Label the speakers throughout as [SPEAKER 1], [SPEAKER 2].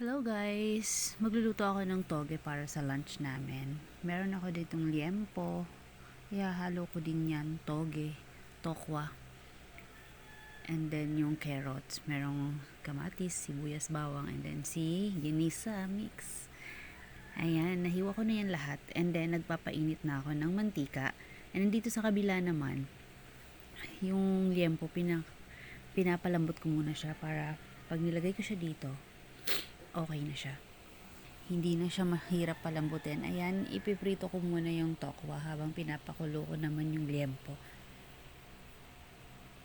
[SPEAKER 1] Hello guys! Magluluto ako ng toge para sa lunch namin. Meron ako ditong liempo. Ihahalo ko din yan, toge, tokwa, and then yung carrots. Merong kamatis, sibuyas, bawang, and then si ginisa mix. Ayan, nahiwa ko na yan lahat. And then nagpapainit na ako ng mantika. And then dito sa kabila naman, yung liempo, pinapalambot ko muna siya para pag nilagay ko siya dito, okay na siya. Hindi na siya mahirap palambutin. Ayan, ipiprito ko muna yung tokwa habang pinapakulo ko naman yung liempo.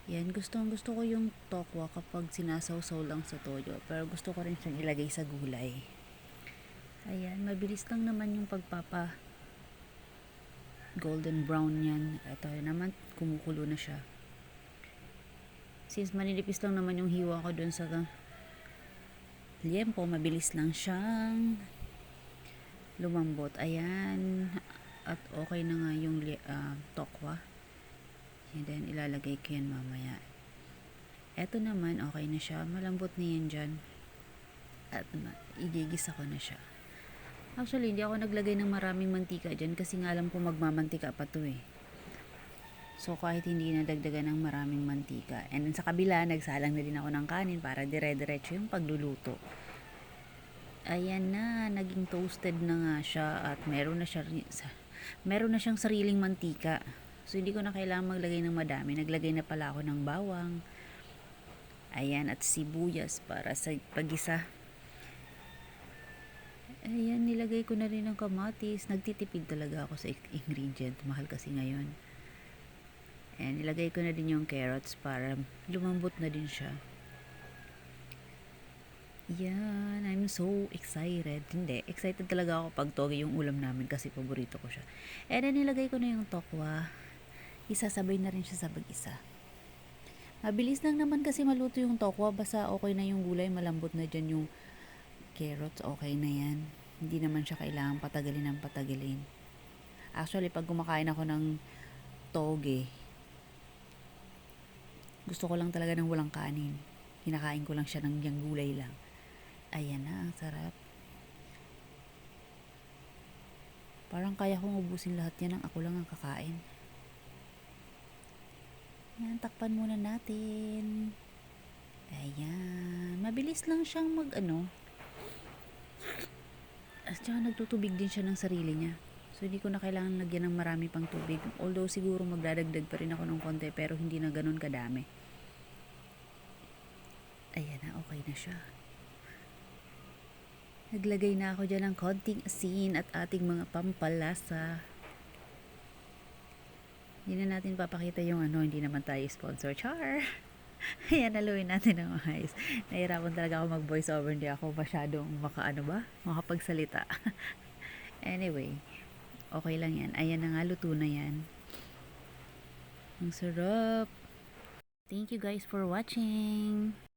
[SPEAKER 1] Yan, gusto ko yung tokwa kapag sinasawsaw lang sa toyo. Pero gusto ko rin siyang ilagay sa gulay. Ayan, mabilis lang naman yung pagpapa golden brown yan. Ito naman, kumukulo na siya. Since maninipis lang naman yung hiwa ko dun sa liempo, mabilis lang siyang lumambot. Ayan, at okay na nga yung tokwa. And then ilalagay ko yan mamaya. Eto naman, okay na siya, malambot na yan dyan. At igigisa ko na siya. Actually, hindi ako naglagay ng maraming mantika dyan kasi nga alam ko magmamantika pa to eh. So kahit hindi na dagdagan ng maraming mantika. And then sa kabila, nagsalang na din ako ng kanin para dire-diretso yung pagluluto. Ayan na, naging toasted na nga siya at meron na siyang sariling mantika. So hindi ko na kailangan maglagay ng madami. Naglagay na pala ako ng bawang. Ayan, at sibuyas para sa paggisa. Ayan, nilagay ko na rin ng kamatis. Nagtitipid talaga ako sa ingredient. Mahal kasi ngayon. Ayan, nilagay ko na din yung carrots para lumambot na din siya. Yan, I'm so excited. Hindi, excited talaga ako pag toge yung ulam namin kasi paborito ko siya. And then nilagay ko na yung tokwa. Isasabay na rin siya sa pag-isa. Mabilis lang naman kasi maluto yung tokwa. Basta okay na yung gulay, malambot na dyan yung carrots, okay na yan. Hindi naman siya kailangang patagalin. Actually, pag kumakain ako ng toge, gusto ko lang talaga ng walang kanin. Kinakain ko lang siya ng yung gulay lang. Ayan na, ang sarap. Parang kaya kong ubusin lahat yan ng ako lang ang kakain. Ayan, takpan muna natin. Ayan, mabilis lang siyang at saka nagtutubig din siya ng sarili niya. So hindi ko na kailangan lagyan ng marami pang tubig. Although siguro magdadagdag pa rin ako ng konti pero hindi na ganun kadami. Ayan na, okay na siya. Naglagay na ako dyan ng konting asin at ating mga pampalasa. Hindi na natin papakita yung hindi naman tayo sponsor. Char! Ayan, naluin natin ng ayos. Nahirapan talaga ako mag voice over. Hindi ako masyadong makapagsalita. Anyway, okay lang yan. Ayan na nga, luto na yan. Ang sarap! Thank you guys for watching!